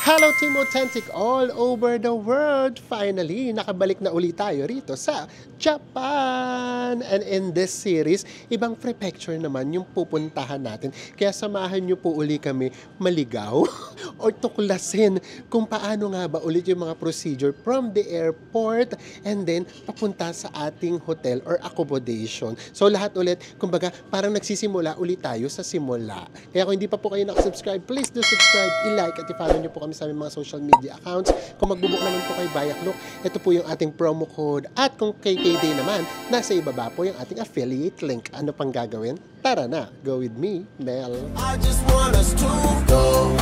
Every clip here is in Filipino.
Hello Team Authentic all over the world! Finally, nakabalik na ulit tayo rito sa Japan! And in this series, ibang prefecture naman yung pupuntahan natin. Kaya samahan nyo po uli kami maligaw o tuklasin kung paano nga ba ulit yung mga procedure from the airport and then papunta sa ating hotel or accommodation. So lahat ulit, kumbaga parang nagsisimula ulit tayo sa simula. Kaya kung hindi pa po kayo nakasubscribe, please do subscribe, i-like at i-follow nyo po kami sa aming mga social media accounts. Kung magbubuk naman po kay Bayaklook, ito po yung ating promo code. At kung KKD naman, nasa ibaba po yung ating affiliate link. Ano pang gagawin? Tara na, go with me, Mel. I just want us to go.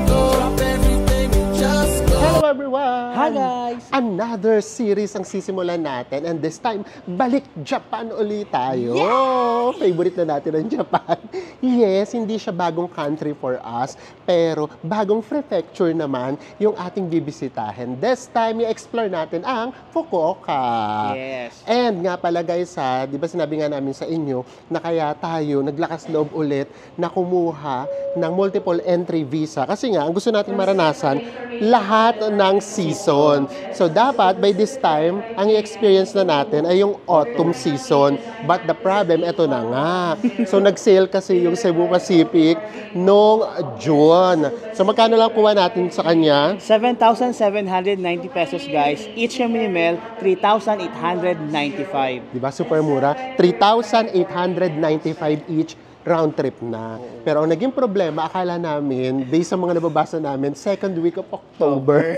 Drop everything and just go. Hello everyone! Hi guys! Another series ang sisimulan natin and this time, balik Japan ulit tayo. Yeah! Favorite na natin ang Japan. Yes, hindi siya bagong country for us, pero bagong prefecture naman yung ating bibisitahin. This time, i-explore natin ang Fukuoka. Yes. And nga pala guys, di ba sinabi nga namin sa inyo na kaya tayo naglakas loob ulit na kumuha ng multiple entry visa. Kasi nga, ang gusto natin maranasan, lahat ng season. So dapat, by this time, ang i-experience na natin ay yung autumn season. But the problem, eto na nga. So nag-sale kasi yung Cebu Pacific noong June. So magkano lang kuha natin sa kanya? 7,790 pesos guys. Each Gemini Mail, 3,895. Diba? Super mura. 3,895 each. Round trip na. Pero ang naging problema, akala namin, based sa mga nababasa namin, second week of October.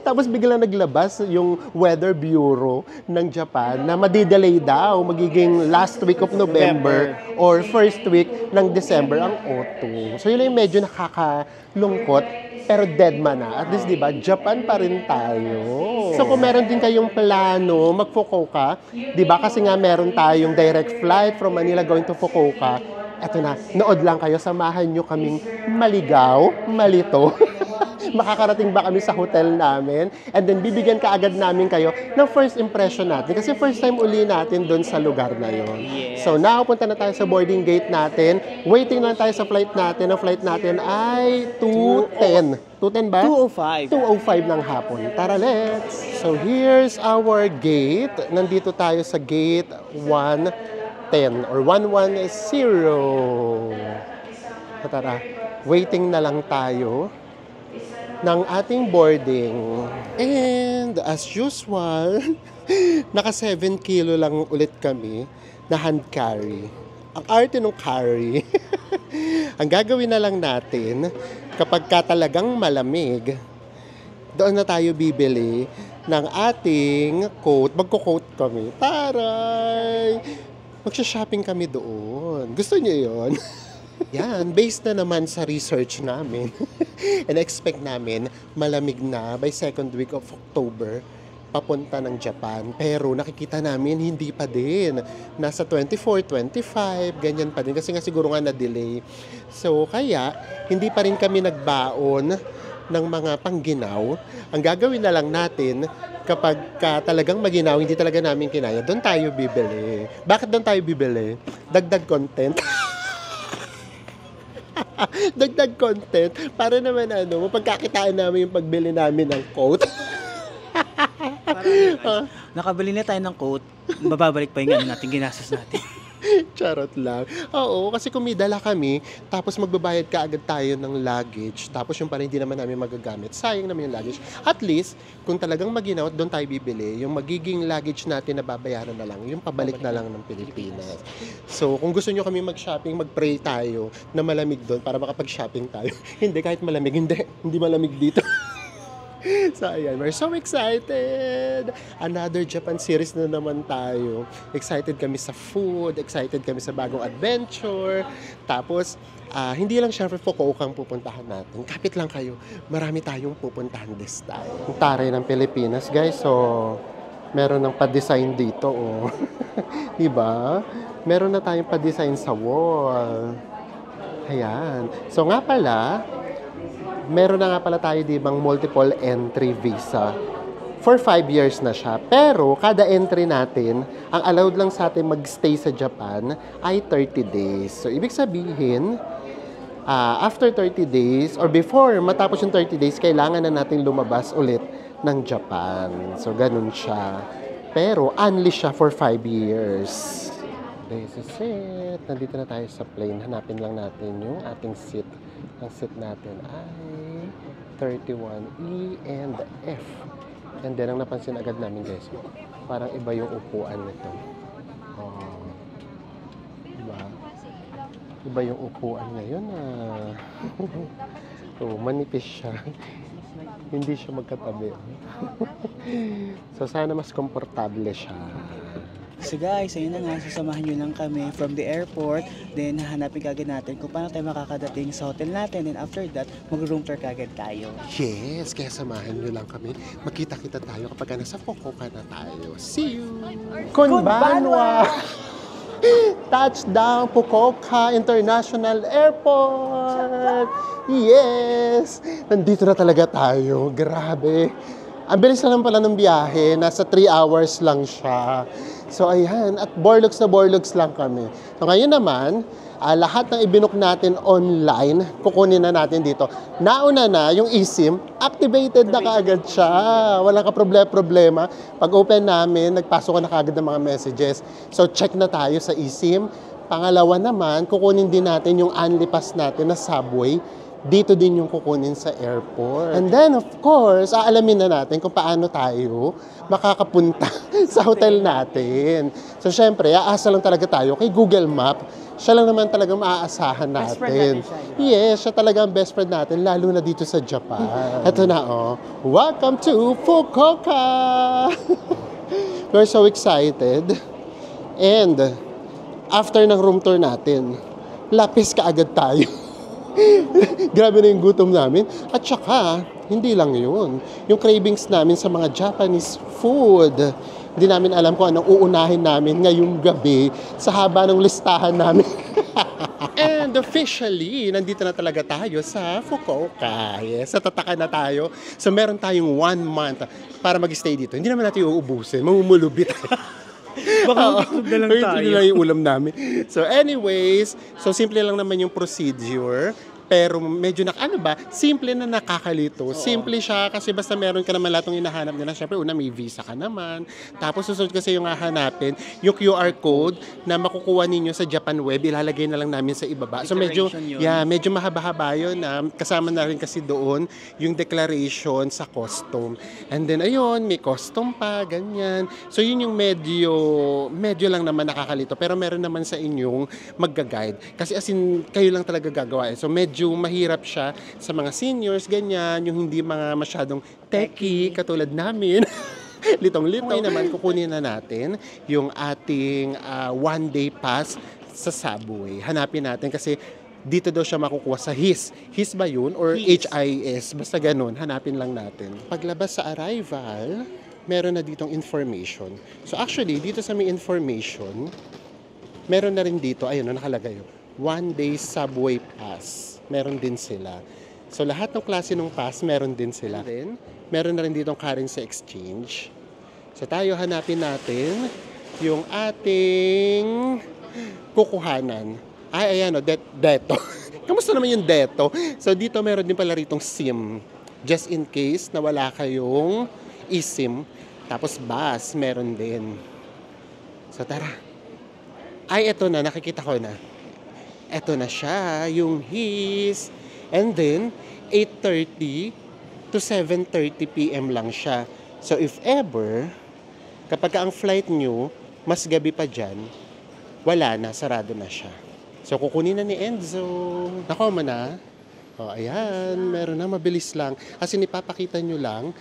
Tapos biglang naglabas yung Weather Bureau ng Japan na madidelay daw, magiging last week of November or first week ng December ang autumn. So yun yung medyo nakakalungkot, pero dead man na. At least, di ba, Japan pa rin tayo. So kung meron din kayong plano, mag-Fukuoka, di ba, kasi nga meron tayong direct flight from Manila going to Fukuoka, eto na, nood lang kayo, samahan nyo kaming maligaw, malito. Makakarating ba kami sa hotel namin? And then, bibigyan ka agad namin kayo ng first impression natin. Kasi first time uli natin doon sa lugar na yon. Yes. So, punta na tayo sa boarding gate natin. Waiting lang tayo sa flight natin. Ang flight natin ay 2:10. 2:10 ba? 2:05. 2:05 ng hapon. Tara, let's! So, here's our gate. Nandito tayo sa gate 110 or 110. Tara, waiting na lang tayo ng ating boarding. And as usual, naka 7 kilo lang ulit kami na hand carry. Ang arte ng carry. Ang gagawin na lang natin, kapag talagang malamig, doon na tayo bibili ng ating coat. Magko-coat kami. Taray! Magsha-shopping kami doon. Gusto niyo yon? Yan, based na naman sa research namin. And expect namin malamig na by second week of October papunta ng Japan. Pero nakikita namin hindi pa din. Nasa 24, 25, ganyan pa din. Kasi nga siguro nga na-delay. So kaya, hindi pa rin kami nagbaon ng mga pangginaw. Ang gagawin na lang natin, kapag talagang maginaw, hindi talaga namin kinaya, doon tayo bibili. Bakit doon tayo bibili? Dagdag content. Dagdag content para naman mapagkakitaan namin yung pagbili namin ng coat. Nakabili na tayo ng coat, mababalik pa yung natin ginastos natin. Charot lang. Oo, kasi kung may dala kami, tapos magbabayad ka agad tayo ng luggage, tapos yung parang hindi naman namin magagamit, sayang naman yung luggage. At least, kung talagang maginaw, doon tayo bibili, yung magiging luggage natin na babayaran na lang, yung pabalik na lang ng Pilipinas. So, kung gusto nyo kami mag-shopping, mag-pray tayo na malamig doon para makapag-shopping tayo. Hindi, kahit malamig, hindi malamig dito. So, ayan, we're so excited! Another Japan series na naman tayo. Excited kami sa food, excited kami sa bagong adventure. Tapos, hindi lang syempre Fukuoka ang pupuntahan natin. Kapit lang kayo, marami tayong pupuntahan this time. Ang taray ng Pilipinas, guys. So, meron ng pa-design dito, oh. Diba? Meron na tayong pa-design sa wall. Ayan. So, nga pala, meron na nga pala tayo dibang multiple entry visa. For 5 years na siya. Pero, kada entry natin, ang allowed lang sa atin magstay sa Japan ay 30 days. So, ibig sabihin, after 30 days or before matapos yung 30 days, kailangan na natin lumabas ulit ng Japan. So, ganun siya. Pero, only siya for 5 years. This is it. Nandito na tayo sa plane. Hanapin lang natin yung ating seat. Ang seat natin ay 31E and F. And then, ang napansin agad namin guys, parang iba yung upuan nito. Oh. Diba? Iba yung upuan ngayon ah. So, manipis siya. Hindi siya magkatabi. So, sana mas komportable siya. So guys, ayun na nga, sasamahan nyo lang kami from the airport. Then, hahanapin kagad natin kung paano tayo makakadating sa hotel natin. And after that, mag-room tour kagad tayo. Yes, kaya samahan nyo lang kami. Magkita-kita tayo kapag nasa Fukuoka na tayo. See you! Konbanwa! Touchdown Fukuoka International Airport! Yes! Nandito na talaga tayo. Grabe. Ang bilis na lang pala ng biyahe. Nasa 3 hours lang siya. So, ayan. At borlogs na borlogs lang kami. So, ngayon naman, lahat ng ibinook natin online, kukunin na natin dito. Nauna na yung eSIM, activated na kaagad siya. Walang ka-problema. Pag open namin, nagpasok na kaagad ng mga messages. So, check na tayo sa eSIM. Pangalawa naman, kukunin din natin yung only pass natin na subway. Dito din yung kukunin sa airport. And then, of course, aalamin na natin kung paano tayo makakapunta sa hotel natin. So, syempre, aasa lang talaga tayo kay Google Map. Siya lang naman talaga maaasahan natin. Best friend natin siya. Yes, siya talaga ang best friend natin, lalo na dito sa Japan. Ito na, oh. Welcome to Fukuoka! We're so excited. And, after ng room tour natin, lapis kaagad tayo. Grabe na yung gutom namin. At saka, hindi lang yun. Yung cravings namin sa mga Japanese food. Hindi namin alam kung anong uunahin namin ngayong gabi sa haba ng listahan namin. And officially, nandito na talaga tayo sa Fukuoka. Yes, tataka na tayo. So, meron tayong 1 month para mag-stay dito. Hindi naman natin uubusin. Mamumulubi tayo. Baka busog na lang tayo. Ito lang yung ulam namin. So anyways, so simple lang naman yung procedure. Pero medyo simple na nakakalito. Simple siya kasi basta meron ka naman lahat ng hinahanap nila. Siyempre, una may visa ka naman. Tapos susunod kasi yung hahanapin, yung QR code na makukuha ninyo sa Japan Web, ilalagay na lang namin sa ibaba. So medyo, medyo mahaba-haba yun. Kasama na rin kasi doon yung declaration sa custom. And then, ayun, may custom pa, ganyan. So yun yung medyo lang naman nakakalito. Pero meron naman sa inyong magga-guide. Kasi as in, kayo lang talaga gagawa. So medyo mahirap siya sa mga seniors, ganyan, yung hindi mga masyadong techie, katulad namin. Litong-lito. Ngayon naman, kukunin na natin yung ating 1-day pass sa subway. Hanapin natin kasi dito daw siya makukuha sa HIS. HIS ba yun? Or HIS? Basta ganun. Hanapin lang natin. Paglabas sa arrival, meron na ditong information. So actually, dito sa may information, meron na rin dito, ayun, nakalagay yun. 1-day subway pass. Meron din sila. So, lahat ng klase ng pass, meron din sila. Then, meron na rin ditong currency exchange. So, tayo hanapin natin yung ating kukuhanan. Ay, ayan o, Deto. Kamusta naman yung Deto? So, dito meron din pala ritong SIM. Just in case na wala kayong eSIM. Tapos, bus, meron din. So, tara. Ay, eto na, nakikita ko na. Eto na siya, yung HIS. And then, 8:30 to 7:30 p.m. lang siya. So, if ever, kapag ang flight nyo, mas gabi pa dyan, wala na, sarado na siya. So, kukunin na ni Enzo. Nako mo na. O, ayan, meron na, mabilis lang. Kasi ipapakita nyo lang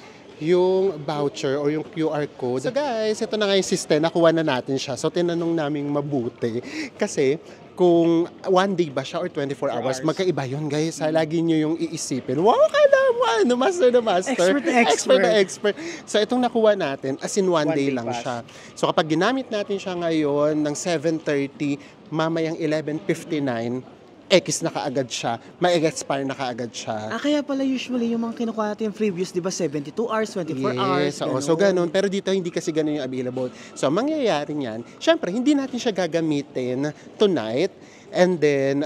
yung voucher or yung QR code. So guys, ito na nga yung system. Nakuha na natin siya. So tinanong namin mabuti. Kasi kung 1 day ba siya or 24 hours, magkaiba yun guys. Lagi nyo yung iisipin. Wow, kala mo, master na master. Expert na expert. So itong nakuha natin, as in 1 day lang siya. So kapag ginamit natin siya ngayon ng 7:30, mamayang 11:59, X na kaagad siya, ma-expire na kaagad siya. Kaya pala usually yung mga kinukuha natin yung freebies, di ba 72 hours, 24 hours, ganun. So ganun. Pero dito hindi kasi ganun yung available. So mangyayari niyan, syempre hindi natin siya gagamitin tonight. And then,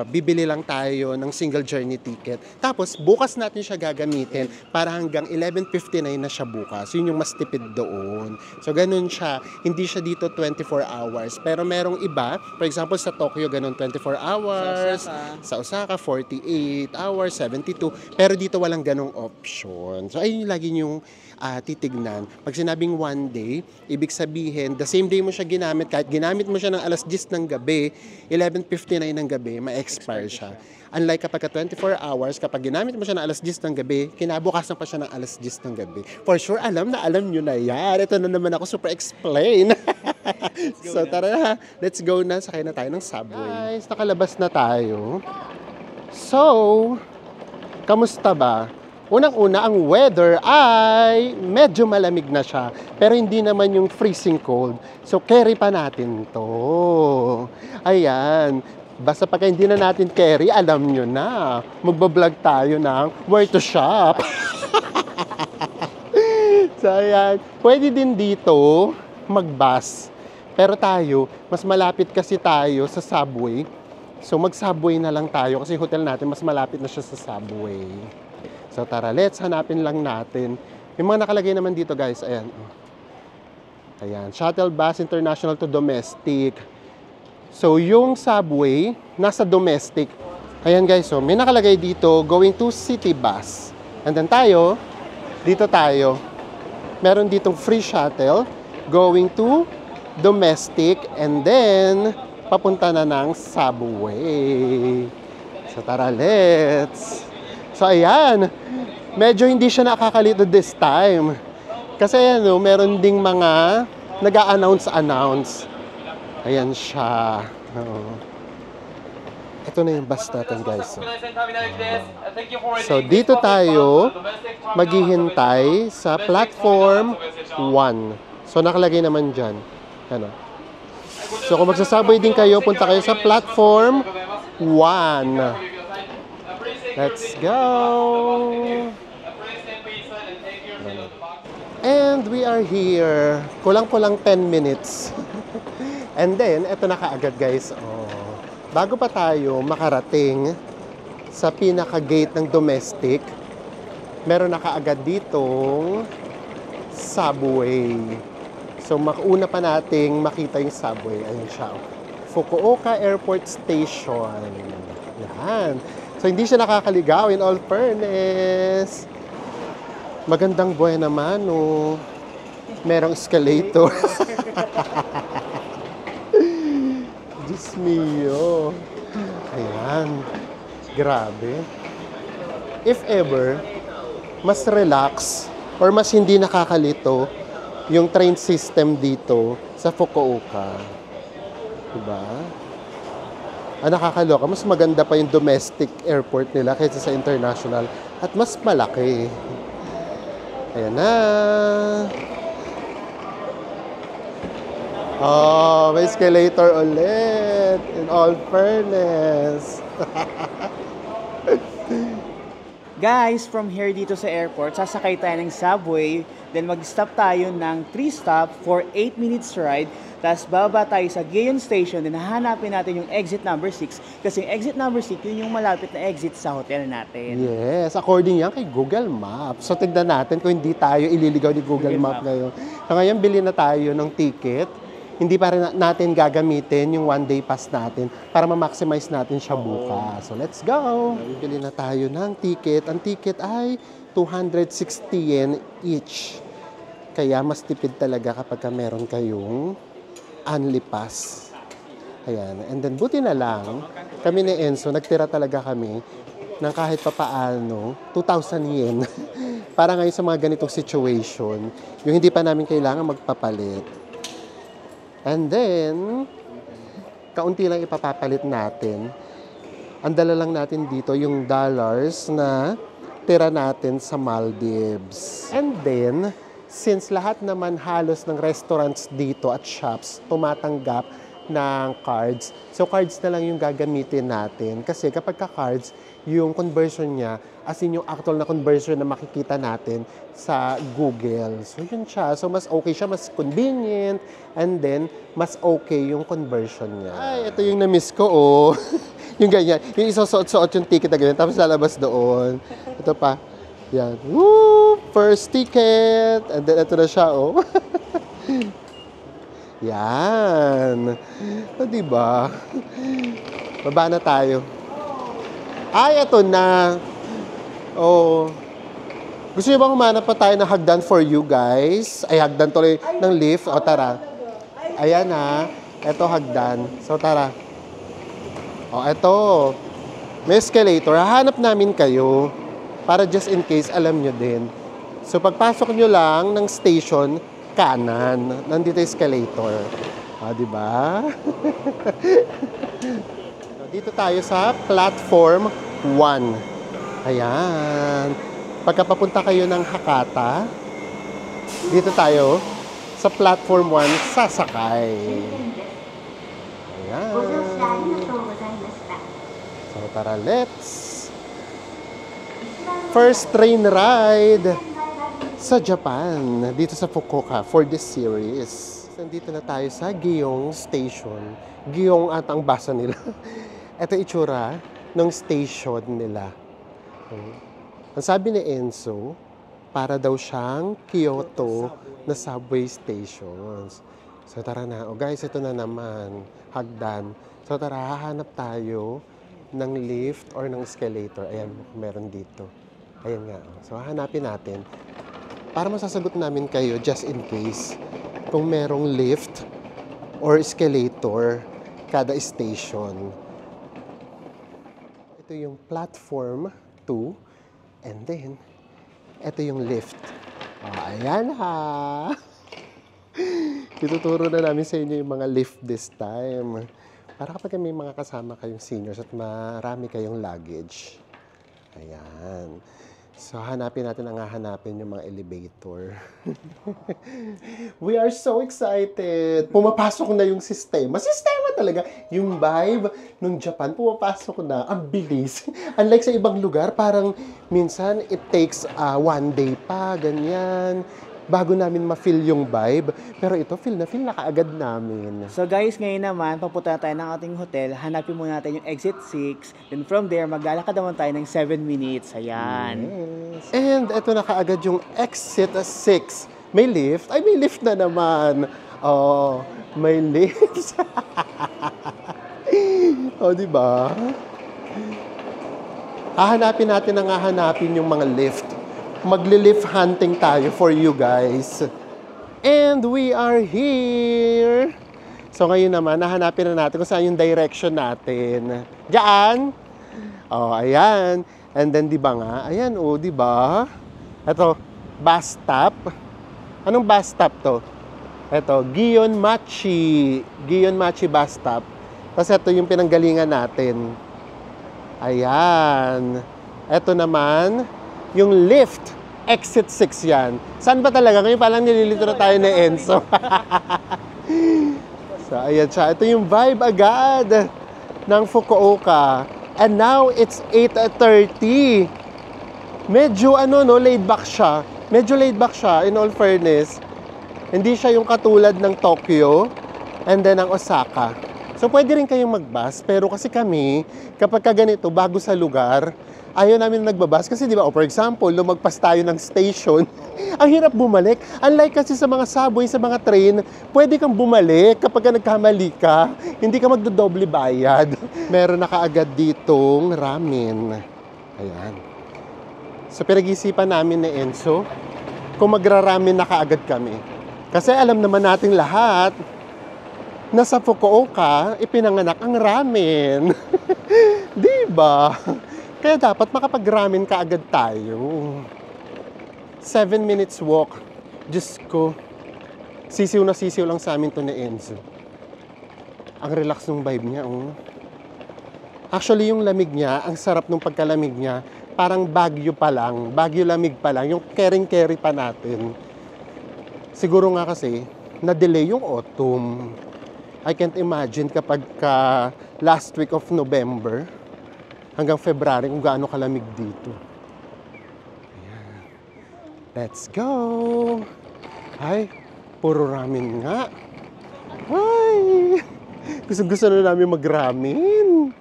bibili lang tayo ng single journey ticket. Tapos, bukas natin siya gagamitin para hanggang 11:59 na siya bukas. Yun yung mas tipid doon. So, ganun siya. Hindi siya dito 24 hours. Pero merong iba, for example, sa Tokyo, ganun 24 hours. Sa Osaka, 48 hours, 72. Pero dito walang ganong option. So, ayun yung lagi yung titignan. Pag sinabing one day, ibig sabihin, the same day mo siya ginamit, kahit ginamit mo siya ng alas 10 ng gabi, 11:59 ng gabi, ma-expire siya. Unlike kapag 24 hours, kapag ginamit mo siya ng alas 10 ng gabi, kinabukasan pa siya ng alas 10 ng gabi. For sure, alam nyo na yan. Ito na naman ako super explain. So tara na, let's go na. Sakay na tayo ng subway. Guys, nakalabas na tayo. So, kamusta ba? Unang-una, ang weather ay medyo malamig na siya. Pero hindi naman yung freezing cold. So, carry pa natin to. Ayan. Basta pagka hindi na natin carry, alam nyo na. Magbablog tayo ng where to shop. So, ayan. Pwede din dito mag-bus. Pero tayo, mas malapit kasi tayo sa subway. So, mag-subway na lang tayo kasi hotel natin mas malapit na siya sa subway. So tara, let's hanapin lang natin. Yung mga nakalagay naman dito guys, ayan. Ayan, shuttle bus international to domestic. So yung subway, nasa domestic. Ayan guys, so may nakalagay dito, going to city bus. And then tayo, dito tayo. Meron ditong free shuttle, going to domestic. And then, papunta na ng subway. So tara, let's. So ayan, medyo hindi siya nakakalito this time. Kasi ayan, meron ding mga nag-a-announce. Ayan siya. Ito na yung bus natin guys. So dito tayo maghihintay sa platform 1. So nakalagay naman dyan. Ano? So kung magsasabay din kayo, punta kayo sa platform 1. Let's go! And we are here. Kulang-kulang 10 minutes. And then, eto na kaagad guys. Oh, bago pa tayo makarating sa pinaka-gate ng domestic, meron na kaagad ditong subway. So, makauna pa nating makita yung subway. Ayun siya. Fukuoka Airport Station. Yan. So, hindi siya nakakaligaw in all fairness. Magandang buhay naman, no? Merong escalator. Diyos mio. Ayan. Grabe. If ever, mas relax or mas hindi nakakalito yung train system dito sa Fukuoka. Diba? Nakakaloka. Mas maganda pa yung domestic airport nila kaysa sa international. At mas malaki. Ayan na. Oh, may escalator ulit. In all fairness. Guys, from here dito sa airport, sasakay tayo ng subway, then mag-stop tayo ng 3 stop for 8 minutes ride, tapos bababa tayo sa Gayon Station, then hahanapin natin yung exit number 6, kasi yung exit number 6, yun yung malapit na exit sa hotel natin. Yes, according yan kay Google Maps. So, tignan natin kung hindi tayo ililigaw ni Google Maps ngayon. So, ngayon, bili na tayo ng ticket. Hindi pa rin natin gagamitin yung one-day pass natin para ma-maximize natin siya bukas. So, let's go! Bili na tayo ng ticket. Ang ticket ay 260 yen each. Kaya mas tipid talaga kapag meron kayong only pass. Ayan. And then, buti na lang, kami ni Enzo, nagtira talaga kami ng kahit papaano, 2,000 yen. Para ngayon sa mga ganitong situation, yung hindi pa namin kailangan magpapalit. And then, kaunti lang ipapapalit natin. Ang dala lang natin dito yung dollars na tira natin sa Maldives. And then, since lahat naman halos ng restaurants dito at shops tumatanggap ng cards. So cards na lang yung gagamitin natin. Kasi kapag ka-cards, yung conversion niya, as in yung actual na conversion na makikita natin sa Google. So yun siya. So mas okay siya, mas convenient, and then mas okay yung conversion niya. Ay, ito yung na-miss ko, oh. Yung ganyan. Yung isusuot-suot yung ticket na ganyan, tapos lalabas doon. Ito pa. Yan. Woo! First ticket! And then ito na siya, oh. Yan. O, diba? Baba na tayo. Ay, ito na. Oh. Gusto niyo bang humanap pa tayo ng hagdan for you guys? Ay, hagdan tuloy ng lift. O, tara. Ayan na. Ito hagdan. So, tara. O, ito. May escalator. Hahanap namin kayo para just in case alam nyo din. So, pagpasok nyo lang ng station, kanan. Nandito escalator. O, diba? Dito tayo sa platform 1. Ayan. Pagkapapunta kayo ng Hakata, dito tayo sa platform 1, sasakay. Ayan. So, tara, let's. First train ride sa Japan, dito sa Fukuoka for this series. Nandito na tayo sa Giyong Station. Giyong ata ang basa nila. Ito itsura ng station nila. Ang sabi ni Enzo, para daw siyang Kyoto na subway stations. So tara na. O guys, ito na naman. Hagdan. So tara, hahanap tayo ng lift or ng escalator. Ayan, meron dito. Ayan nga. So hahanapin natin. Para masasagot namin kayo, just in case, kung merong lift or escalator kada station. Ito yung platform 2, and then, ito yung lift. Oh, ayan ha! Ituturo na namin sa inyo yung mga lift this time. Para kapag may mga kasama kayong seniors at marami kayong luggage. Ayan. So, hanapin natin ang hahanapin yung mga elevator. We are so excited. Pumapasok na yung sistema. Sistema talaga. Yung vibe ng Japan, pumapasok na. Ang bilis. Unlike sa ibang lugar, parang minsan it takes 1 day pa, ganyan, bago namin ma-feel yung vibe. Pero ito, feel na kaagad namin. So guys, ngayon naman, papunta tayo ng ating hotel. Hanapin muna natin yung exit 6. Then from there, maglalakad naman tayo ng 7 minutes. Ayan. Yes. And ito na kaagad yung exit 6. May lift? Ay, may lift na naman. Oh, may lift. Oh, di ba? Hahanapin natin ang hahanapin yung mga lift. Magli-lift hunting tayo for you guys. And we are here. So ngayon naman, nahanapin na natin kung saan yung direction natin. Diyan. Oh, ayan. And then, di ba nga? Ayan, oh, di ba? Ito, bus stop. Anong bus stop to? Ito, Giyonmachi. Giyonmachi bus stop. Tapos ito yung pinanggalingan natin. Ayan. Ito naman, yung lift, exit 6 yan. Saan ba talaga? Ngayon palang nililito na tayo ni Enzo. So, ayan siya. Ito yung vibe agad ng Fukuoka. And now, it's 8:30. Medyo, laid back siya. Medyo laid back siya, in all fairness. Hindi siya yung katulad ng Tokyo and then ang Osaka. So, pwede rin kayong mag-bus. Pero kasi kami, kapag ganito, bago sa lugar, ayaw namin nagbabas kasi di ba, for example, lumagpas tayo ng station, ang hirap bumalik. Unlike kasi sa mga subway, sa mga train, pwede kang bumalik kapag nagkamali ka, hindi ka magdodoble bayad. Meron na kaagad ditong ramen. Ayan. So, pinag-isipan namin ni Enzo kung magra-ramen na kaagad kami. Kasi alam naman nating lahat na sa Fukuoka, ipinanganak ang ramen. Di ba? Kaya dapat makapag-ramen ka agad tayo. 7 minutes walk. Diyos ko. Sisiw na sisiw lang sa amin to ni Enzo. Ang relax ng vibe niya, oh. Actually, yung lamig niya, ang sarap ng pagkalamig niya, parang Baguio pa lang. Baguio lamig pa lang. Yung kering-keri pa natin. Siguro nga kasi, na-delay yung autumn. I can't imagine kapag last week of November hanggang February kung gaano kalamig dito. Ayan. Let's go! Ay, puro ramen nga. Ay! Gusto na namin mag-ramen.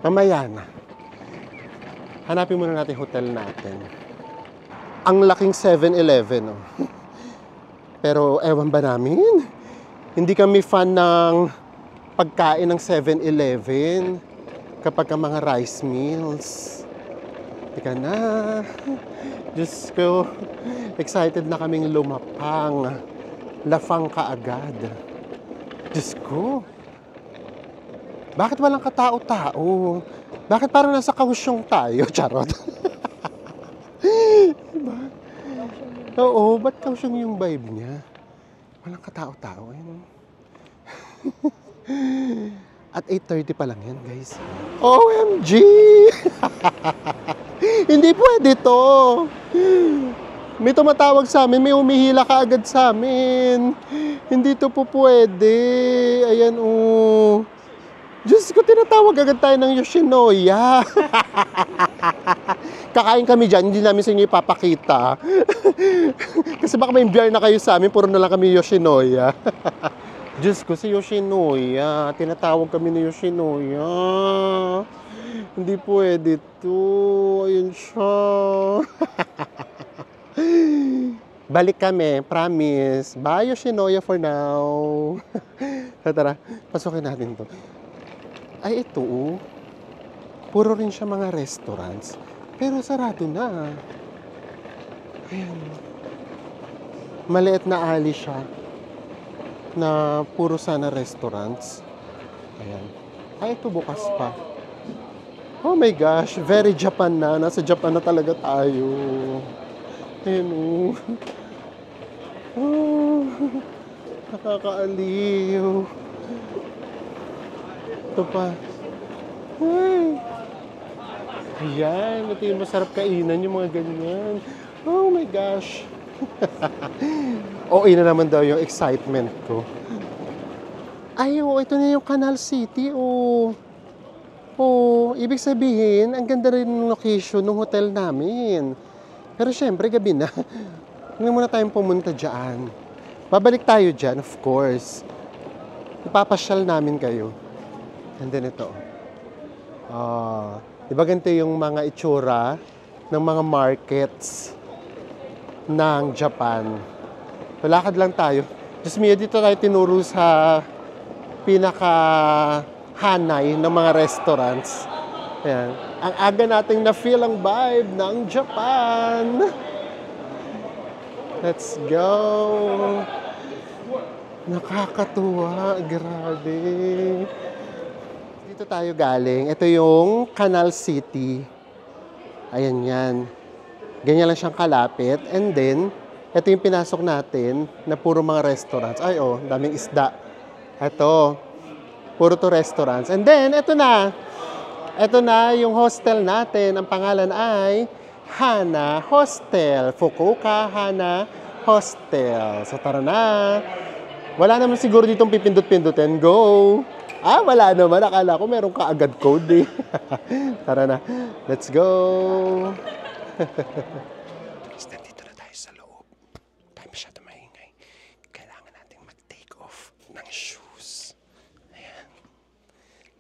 Mamaya na. Hanapin muna natin hotel natin. Ang laking 7-Eleven, oh. Pero ewan ba namin? Hindi kami fan ng pagkain ng 7-Eleven kapag ka mga rice meals. Teka na. Diyos ko, excited na kaming lumapang. Lafang kaagad. Diyos ko. Bakit walang katao-tao? Bakit parang nasa kausyong tayo? Charot. Diba? Oo, ba't kausyong yung vibe niya? Walang katao-tao. Ayun. At 8:30 pa lang yan, guys. OMG! Hindi pwede to. May tumatawag sa amin, may humihila ka agad sa amin. Hindi to po pwede. Ayan, oh. Diyos ko, tinatawag agad tayo ng Yoshinoya. Kakain kami dyan, hindi namin sa inyo ipapakita. Kasi baka may beer na kayo sa amin, puro na lang kami Yoshinoya. Diyos ko, si Yoshinoya. Tinatawag kami ni Yoshinoya. Hindi pwede to. Ayun siya. Balik kami, promise. Bye, Yoshinoya, for now. Tara, pasukin natin to. Ay, ito, oh. Puro rin siya mga restaurants. Pero sarado na. Ayan. Maliit na alley siya. Na puro sana restaurants. Ayan. Ay, ito bukas pa. Oh my gosh, very Japan na. Nasa Japan na talaga tayo. Ayan, oh. Oh, nakakaaliw. Ito pa. Ay. Ayan, ito yung masarap kainan, yung mga ganyan. Oh my gosh. Okay na naman daw yung excitement ko. Ay, oh, ito na yung Canal City, oh. Oh, ibig sabihin, ang ganda rin ng location ng hotel namin. Pero syempre, gabi na. Hindi muna tayong pumunta dyan. Babalik tayo dyan, of course. Ipapasyal namin kayo. And then ito. Diba ganito yung mga itsura ng mga markets ng Japan. Palakad lang tayo. Diyos mio, dito tayo tinuro sa pinaka-hanay ng mga restaurants. Ayan. Ang aga nating na-feel ang vibe ng Japan. Let's go. Nakakatuwa. Grabe. Dito tayo galing. Ito yung Canal City. Ayan yan. Ganyan lang siyang kalapit. And then, ito yung pinasok natin na puro mga restaurants. Ay, oh, daming isda. Ito. Puro to restaurants. And then, ito na. Ito na yung hostel natin. Ang pangalan ay Hana Hostel. Fukuoka Hana Hostel. So, tara na. Wala naman siguro ditong pipindot-pindutin. Go! Ah, wala naman. Akala ko meron ka agad code eh. Tara na. Let's go. Nandito na tayo sa loob. Tayo masyado maingay. Kailangan natin mag-take off ng shoes. Ayan.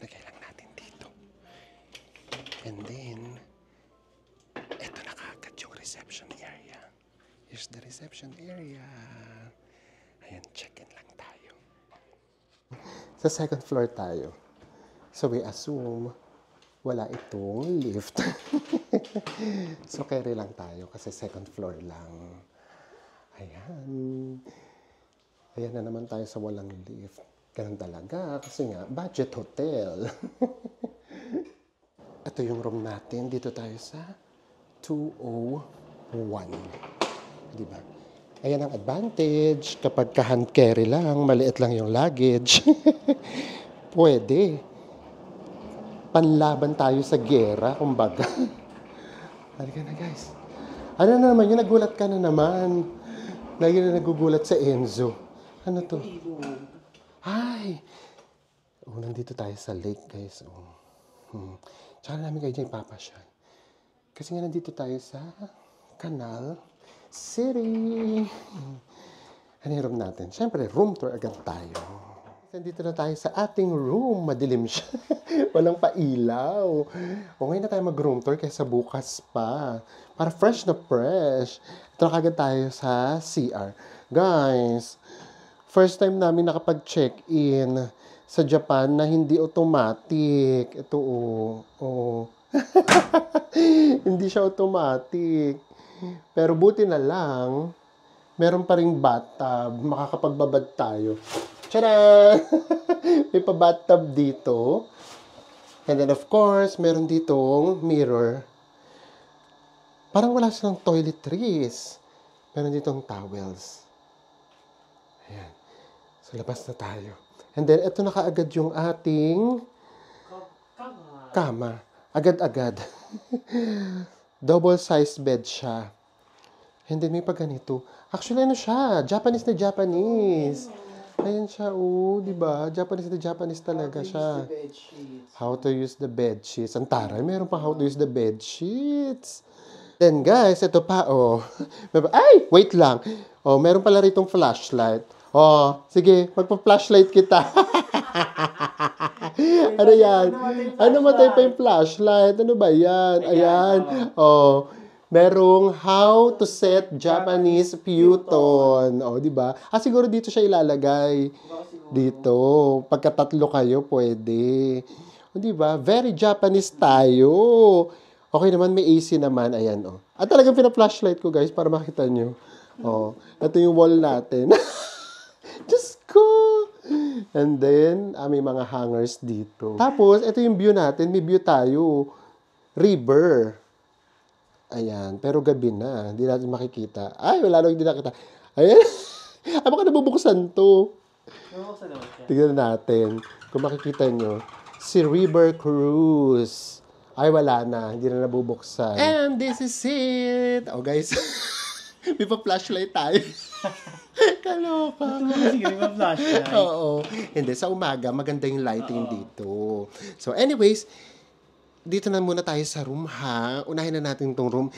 Lagay lang natin dito. And then, eto na kaagad yung reception area. Here's the reception area. Ayan, check-in lang tayo. Sa second floor tayo. So we assume wala itong lift. So carry lang tayo kasi second floor lang. Ayan. Ayan na naman tayo sa walang lift. Ganun talaga kasi nga budget hotel. Ito yung room natin. Dito tayo sa 201. Diba? Ayan ang advantage. Kapag ka-hand carry lang, maliit lang yung luggage. Pwede. Panlaban tayo sa gera, kumbaga. Halika na, guys. Ano na naman yun? Nagulat ka na naman. Lagi na nagugulat sa Enzo. Ano to? Ay! Oh, nandito tayo sa lake, guys. Oh. Tsaka namin kayo dyan ipapasyal. Kasi nga nandito tayo sa Canal City. Ano yung room natin? Siyempre, room tour agad tayo. Nandito na tayo sa ating room. Madilim siya. Walang pailaw. O ngayon na tayo mag-room tour kaysa bukas pa. Para fresh na fresh. Ito na kagad tayo sa CR. Guys, first time namin nakapag-check-in sa Japan na hindi automatic. Ito, oh. Hindi siya automatic. Pero buti na lang, meron pa ring bathtub. Makakapagbabad tayo. Tcharam! May pa-bathtub dito. And then, of course, meron ditong mirror. Parang wala silang toiletries. Meron ditong towels. Ayan. So, labas na tayo. And then, ito na kaagad yung ating kama. Agad-agad. Double-sized bed siya. And then, may pa ganito. Actually, ano siya? Japanese na Japanese. Ayan siya, di ba? Japanese na Japanese talaga siya. How to use the bed sheets. Ang taray, meron pa how to use the bed sheets. Then, guys, ito pa, Ay! Wait lang. Oh, meron pala ritong flashlight. Oh, sige, magpa-flashlight kita. Ano yan? Ano matay pa yung flashlight? Ano ba yan? Ayan. Oh, merong how to set Japanese futon. Oh, di ba? Siguro dito siya ilalagay. Dito. Pagkatatlo kayo, pwede. Oh, di ba? Very Japanese tayo. Okay naman, may AC naman. Ayan, oh. At talagang pina-flashlight ko, guys, para makita nyo. Oh, ito yung wall natin. Diyos ko! And then, may mga hangers dito. Tapos, ito yung view natin. May view tayo. River. Ayan. Pero gabi na. Hindi natin makikita. Ay, wala nang hindi nakita. Ayan. Baka nabubuksan to. Tignan natin. Kung makikita nyo. Si River Cruise. Ay, wala na. Hindi na nabubuksan. And this is it. Oh, guys. May pa-flashlight tayo. Kaloka. Sige, may pa-flashlight. Oo. Hindi, sa umaga, maganda yung lighting dito. So, anyways, dito na muna tayo sa room, ha? Unahin na natin tong room.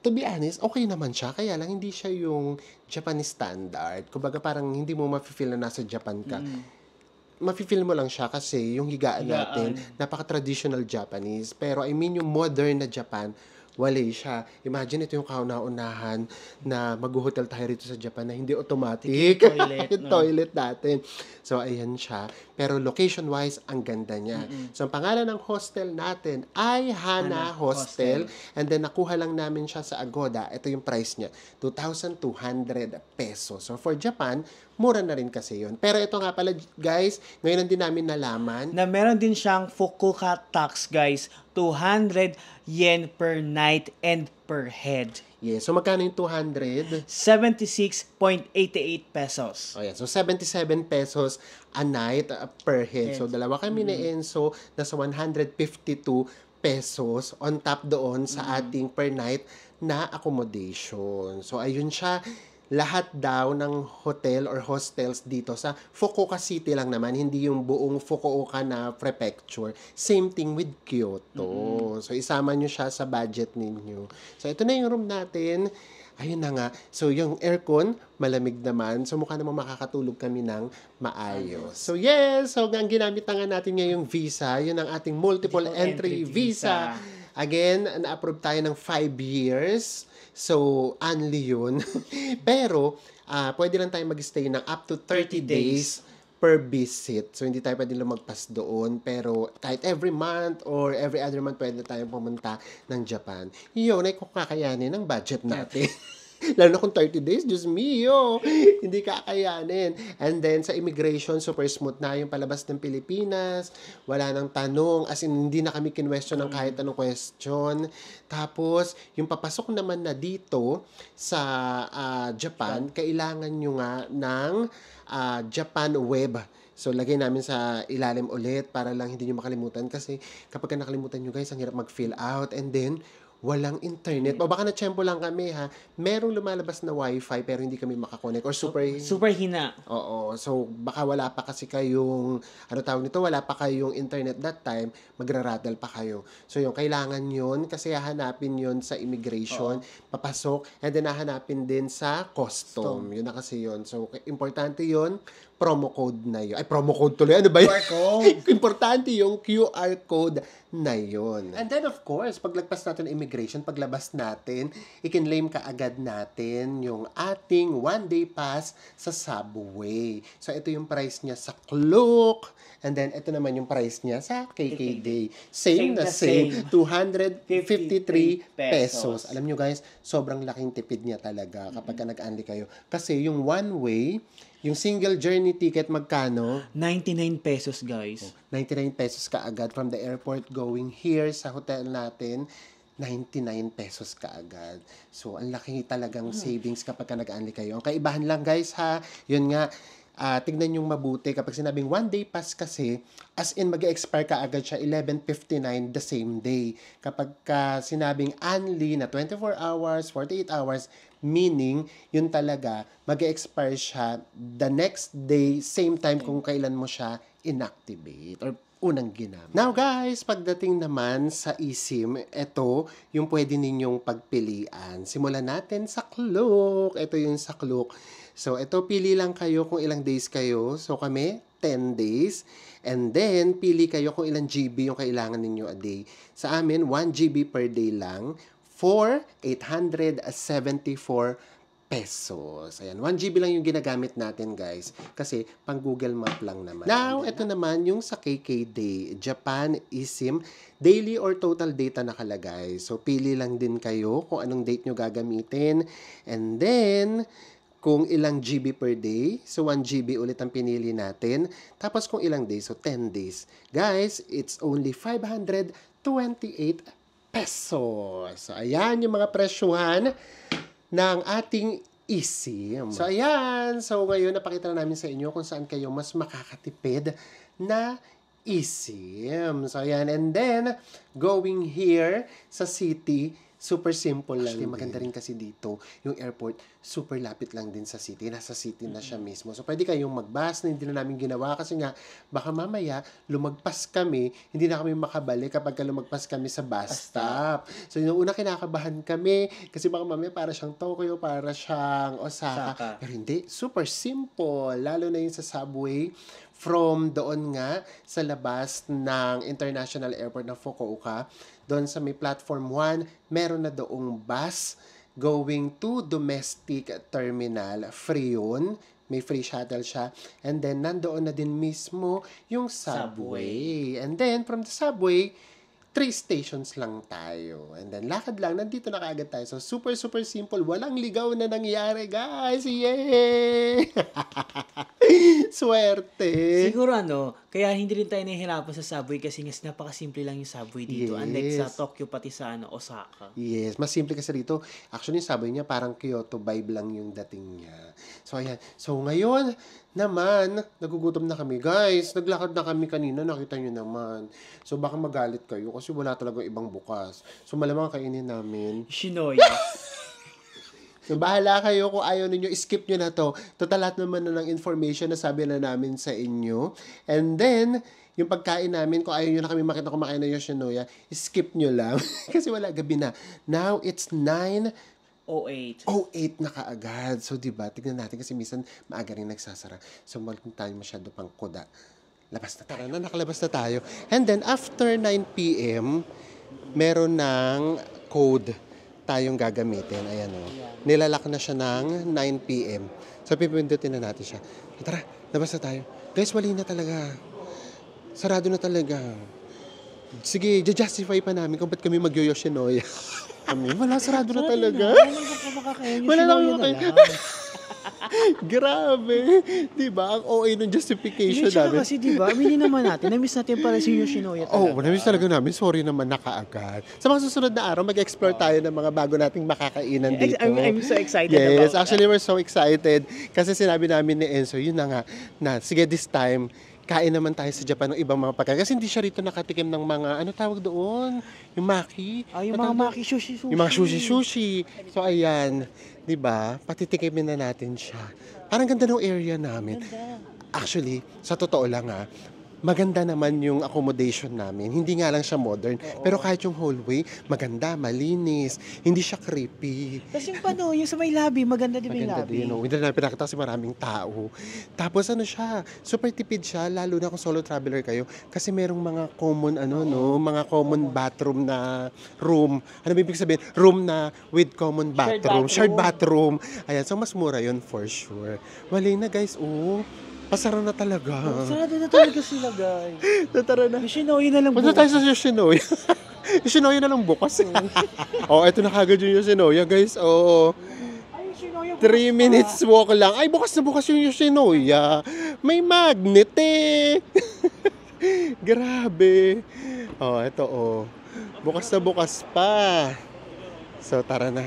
To be honest, okay naman siya. Kaya lang, hindi siya yung Japanese standard. Kumbaga, parang hindi mo mafe-feel na nasa Japan ka. Mafe-feel mo lang siya kasi yung higaan natin, napaka-traditional Japanese. Pero I mean, yung modern na Japan, wala siya. Imagine ito yung kauna-unahan na mag-hotel tayo rito sa Japan na hindi automatic. Yung toilet natin. So, ayan siya. Pero location-wise, ang ganda niya. So, ang pangalan ng hostel natin ay Hana Hostel. And then, nakuha lang namin siya sa Agoda. Ito yung price niya. 2,200 pesos. So, for Japan, mura na rin kasi yun. Pero ito nga pala, guys, ngayon din namin nalaman na meron din siyang Fukuoka tax, guys. 200 yen per night and per head. Yes. So, magkano yung 200? 76.88 pesos. Oh, yeah. So, 77 pesos a night per head. So, dalawa kami ni Enzo, nasa 152 pesos on top doon sa ating per night na accommodation. So, ayun siya. Lahat daw ng hotel or hostels dito sa Fukuoka City lang naman, hindi yung buong Fukuoka na prefecture. Same thing with Kyoto. So, isama nyo siya sa budget ninyo. So, ito na yung room natin. Ayun na nga. So, yung aircon, malamig naman. So, mukha namang makakatulog kami ng maayos. So, yes! So, ang ginamit na nga natin ngayong visa, yun ang ating multiple entry visa. Again, na-approve tayo ng 5 years. So, only yun. Pero, pwede lang tayo mag-stay ng up to 30 days per visit. So, hindi tayo pwede lumagpas doon. Pero, kahit every month or every other month, pwede tayong pumunta ng Japan. Yun ay kung kakayanin ng budget natin. Lalo na kung 30 days, Diyos mio, hindi kakayanin. And then, sa immigration, super smooth na yung palabas ng Pilipinas. Wala nang tanong. As in, hindi na kami kinwestiyon ng kahit anong question. Tapos, yung papasok naman na dito sa Japan, kailangan nyo nga ng Japan Web. So, lagay namin sa ilalim ulit para lang hindi nyo makalimutan. Kasi, kapag nakalimutan nyo guys, ang hirap mag-fill out. And then, walang internet. O baka na-tsempo lang kami ha. Merong lumalabas na wifi pero hindi kami makakonect or Super hina. Oo. So, baka wala pa kasi kayong, ano tawag nito, wala pa kayong internet that time, magra-rattle pa kayo. So, yung kailangan yun, kasi hahanapin yun sa immigration, papasok, and then hahanapin din sa custom. Yun na kasi yun. So, importante yun, promo code na yun. Ay, promo code tuloy. Ano ba yun? QR code. Importante yung QR code na yun. And then, of course, paglagpas natin ng immigration, paglabas natin, i-claim ka agad natin yung ating one-day pass sa Subway. So, ito yung price niya sa Klook. And then, ito naman yung price niya sa KKday. Same na same. 253 pesos. Alam nyo guys, sobrang laking tipid niya talaga kapag ka nag-unli kayo. Kasi yung one way, yung single journey ticket magkano? 99 pesos, guys. 99 pesos ka agad from the airport going here sa hotel natin. 99 pesos ka agad. So, ang laki talagang savings kapag ka nag-unli kayo. Ang kaibahan lang guys ha, yun nga, tignan yung mabuti. Kapag sinabing one day pass kasi, as in mag-expire ka agad siya 11:59 the same day. Kapag ka sinabing only na 24 hours, 48 hours, meaning yun talaga mag-expire siya the next day, same time kung kailan mo siya inactivate or unang ginamit. Now guys, pagdating naman sa eSIM, ito yung pwede ninyong pagpilian. Simulan natin sa Klook. Ito yung sa Klook. So, ito, pili lang kayo kung ilang days kayo. So, kami, 10 days. And then, pili kayo kung ilang GB yung kailangan ninyo a day. Sa amin, 1 GB per day lang for 874 pesos. Ayan, 1 GB lang yung ginagamit natin, guys. Kasi, pang Google Map lang naman. Now, ito naman yung sa KKday. Japan eSIM. Daily or total data nakalagay. So, pili lang din kayo kung anong date nyo gagamitin. And then, kung ilang GB per day. So, 1 GB ulit ang pinili natin. Tapos, kung ilang days. So, 10 days. Guys, it's only 528 pesos. So, ayan yung mga presyuhan ng ating eSIM. So, ayan. So, ngayon, napakita na namin sa inyo kung saan kayo mas makakatipid na eSIM. So, ayan. And then, going here sa city, super simple lang. Actually, maganda rin kasi dito, yung airport, super lapit lang din sa city. Nasa city na siya mismo. So, pwede kayong mag-bus na hindi na namin ginawa kasi nga, baka mamaya, lumagpas kami, hindi na kami makabalik kapag lumagpas kami sa bus stop. So, yung una kinakabahan kami kasi baka mamaya para siyang Tokyo, para siyang Osaka. Pero hindi, super simple. Lalo na yung sa subway, from doon nga sa labas ng International Airport ng Fukuoka, doon sa may platform 1, meron na doong bus going to domestic terminal. Free yun. May free shuttle siya. And then, nandoon na din mismo yung subway. And then, from the subway, 3 stations lang tayo. And then, lakad lang. Nandito na kaagad tayo. So, super, super simple. Walang ligaw na nangyari, guys. Yay! Swerte! Siguro kaya hindi rin tayo nahihirapan sa subway kasi mas napakasimple lang yung subway dito. Yes. Unlike sa Tokyo pati sa Osaka. Yes, mas simple kasi dito. Actually, yung sabi niya, parang Kyoto vibe lang yung dating niya. So, ayan. So, ngayon naman, nagugutom na kami. Guys, naglakad na kami kanina, nakita nyo naman. So, baka magalit kayo kasi wala talaga ibang bukas. So, malamang kainin namin. Shinoya. So, bahala kayo kung ayaw ninyo, skip nyo na to. Total lahat naman na ng information na sabi na namin sa inyo. And then, yung pagkain namin, kung ayaw nyo na kami makita kumakain ng Yoshinoya, skip nyo lang. Kasi wala, gabi na. Now, it's 9:08 na kaagad. So, diba, tignan natin kasi minsan maaga rin nagsasara. So, wag tayo masyado pang kuda. Labas na tayo. Nakalabas na tayo. And then, after 9 p.m., meron ng code tayong gagamitin. Ayan o. Nilalak na siya ng 9 p.m. So, pipindutin na natin siya. Tara, labas na tayo. Guys, wali na talaga. Sarado na talaga. Sige, justify pa namin kung ba't kami mag-Yoshinoya. Wala, sarado na talaga. Wala na kami makakain. Grabe. Diba? Ang OA ng justification namin. Kasi diba, aminin naman natin, na-miss natin para si Yoshinoya talaga. Oh, na-miss talaga namin. Sorry naman, nakaagad. Sa mga susunod na araw, mag-explore tayo ng mga bago nating makakainan dito. I'm so excited about Yes, actually, we're so excited. Kasi sinabi namin ni Enzo, yun na nga, na sige, this time, kain naman tayo sa Japan ng ibang mga pagkain. Kasi hindi siya rito nakatikim ng mga, ano tawag doon? Yung maki. Yung Ano mga tawag doon? maki sushi. Yung mga sushi-sushi. So, ayan. 'Di ba? Patitikimin na natin siya. Parang ganda ng area namin. Actually, sa totoo lang maganda naman yung accommodation namin. Hindi nga lang siya modern. Pero kahit yung hallway, maganda, malinis. Hindi siya creepy. Tapos yung yung sa may lobby, maganda din yung Maganda lobby. din. Hindi na pinakita kasi maraming tao. Tapos ano siya, super tipid siya, lalo na kung solo traveler kayo. Kasi merong mga common, mga common bathroom na room. Ano ba ibig sabihin? Room na with common bathroom. Shared bathroom. Ayan, so mas mura yun for sure. Wali na guys, pasara na talaga. Sarado na talaga sila, guys. Tara na. Yoshinoya na lang Punta tayo sa Yoshinoya. Yoshinoya na lang bukas. Eto na kagad yung Yoshinoya, guys. Ay, Yoshinoya 3 minutes walk lang. Ay, bukas na bukas yung Yoshinoya. May magnet eh. Grabe. Eto Bukas na bukas pa. So, tara na.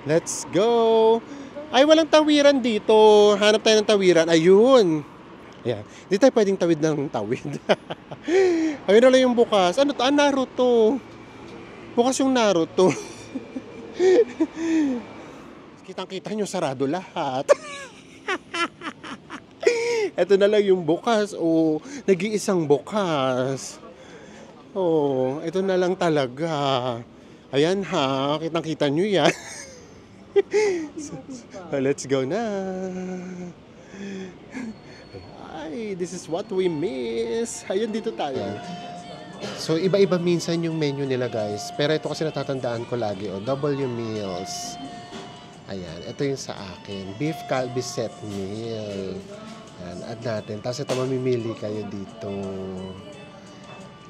Let's go. Ay, walang tawiran dito. Hanap tayo ng tawiran. Ayun. Ayan. Hindi tayo pwedeng tawid ng tawid. Ayun na lang yung bukas. Ano to? Naruto. Bukas yung Naruto. Kitang-kita nyo, sarado lahat. Ito na lang yung bukas. Nag-iisang bukas. Ito na lang talaga. Ayan kitang-kita nyo yan. So, let's go na. Ay, this is what we miss. Ayun, dito tayo. So, iba-iba minsan yung menu nila, guys. Pero ito kasi natatandaan ko lagi, W meals. Ayan, ito yung sa akin. Beef Kalbi set meal. Ayan, add natin. Tapos ito, mamimili kayo dito.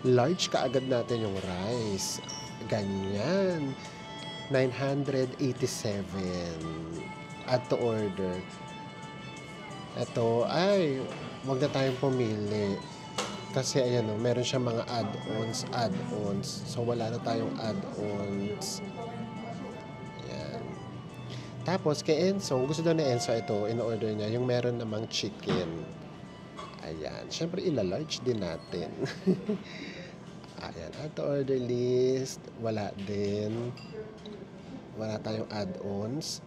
Large kaagad natin yung rice. Ganyan. 987. Add to order. Ito, wag na tayong pumili. Kasi ayan meron siyang mga add-ons. So wala na tayong add-ons. Ayan. Tapos kay Enzo, gusto daw ni Enzo ito, in-order niya, yung meron namang chicken. Ayan. Siyempre, ila-large din natin. Ayan. Add to order list. Wala din. Wala tayong add-ons.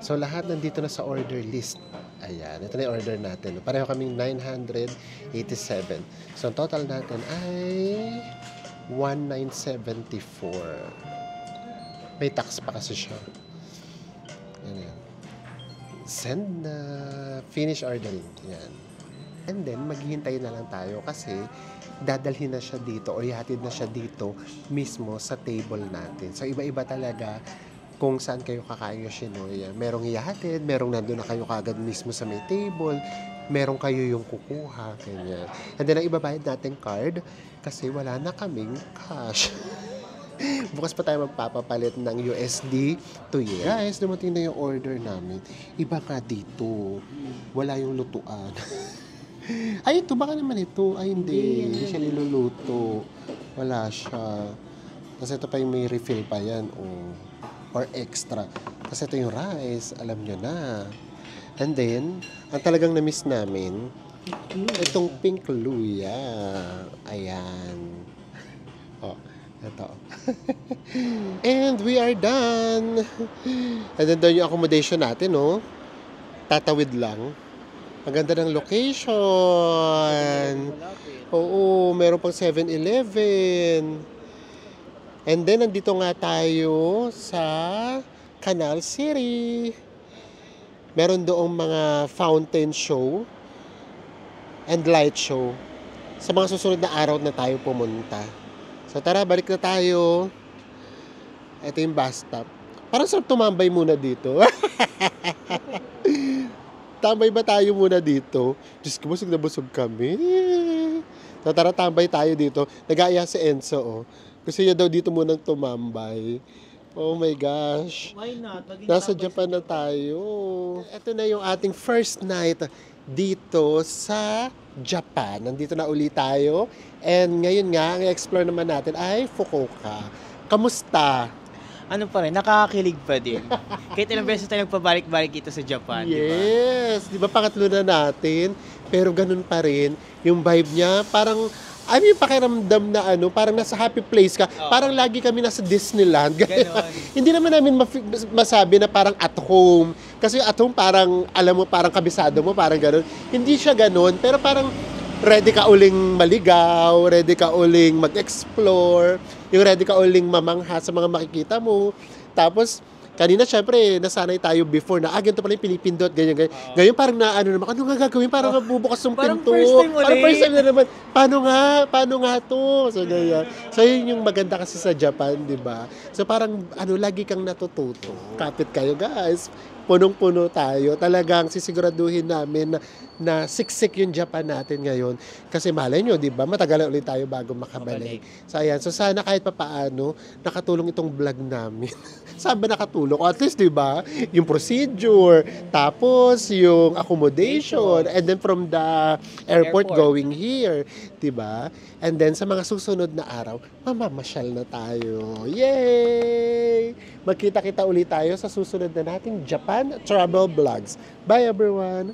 So, lahat nandito na sa order list. Ayan. Ito na yung order natin. Pareho kaming 987. So, ang total natin ay 1974. May tax pa kasi siya. Ayan. Send na. Finish ordering. Ayan. And then, maghihintay na lang tayo kasi dadalhin na siya dito o ihatid na siya dito mismo sa table natin. So, iba-iba talaga kung saan kayo kakain Yoshinoya. Merong ihatid, merong nandun na kayo kagad mismo sa may table, merong kayo yung kukuha, ganyan. And then, ang ibabayad natin card kasi wala na kaming cash. Bukas pa tayo magpapapalit ng USD to yen. Guys, dumating na yung order namin. Iba nga dito. Wala yung lutuan. Ay, ito. Baka naman ito. Ay, hindi. Hindi siya niluluto. Wala siya. Kasi ito pa yung may refill pa yan. Or extra. Kasi ito yung rice. Alam nyo na. And then, ang talagang na-miss namin, itong pink luya. Ayan. Ito. And we are done. And then doon yung accommodation natin, tatawid lang. Ang ganda ng location. Oo, meron pang 7-Eleven. And then, nandito nga tayo sa Canal City. Meron doong mga fountain show and light show. Sa mga susunod na araw na tayo pumunta. So, tara, balik na tayo. Ito yung bus stop. Parang sarap tumambay muna dito. Tambay ba tayo muna dito? Diyos ko, busog na busog kami. So, tara, tambay tayo dito. Nag-aaya si Enzo, Gusto niya daw dito munang tumambay. Oh my gosh. Why not? Nasa Japan na tayo. Ito na yung ating first night dito sa Japan. Nandito na uli tayo. And ngayon nga, ang explore naman natin ay Fukuoka. Kamusta? ano pa rin, nakakakilig pa din. Kahit ilang beses tayo nagpabalik-balik dito sa Japan, di ba? Yes, di ba pangatlo na natin, pero ganun pa rin, yung vibe niya, parang, yung pakiramdam na parang nasa happy place ka, Oo. parang lagi kami nasa Disneyland. Ganon. Hindi naman namin masabi na parang at home, kasi at home parang, alam mo, parang kabisado mo, parang ganun. Hindi siya ganun, pero parang, ready ka uling maligaw, ready ka uling mag-explore, yung ready ka uling mamangha sa mga makikita mo. Tapos, kanina syempre, nasanay tayo before na, ganito pala yung pinipindot, ganyan. Ngayon parang naman, ano nga gagawin? Parang bubukas yung Parang pinto. first time ulit. Parang first time na naman. Paano nga to? So, ganyan. So, yun yung maganda kasi sa Japan, di ba? So, parang, lagi kang natututo. Kapit kayo, guys. Punong-puno tayo. Talagang sisiguraduhin namin na siksik yung Japan natin ngayon. Kasi malay nyo, di ba? Matagal na ulit tayo bago makabalik. So, ayan. So, sana kahit papaano, nakatulong itong vlog namin. Saan ba nakatulong? O at least, di ba? Yung procedure, tapos yung accommodation, and then from the airport going here, di ba? And then sa mga susunod na araw, mamamasyal na tayo. Yay! Magkita-kita ulit tayo sa susunod na nating Japan Travel Vlogs. Bye everyone!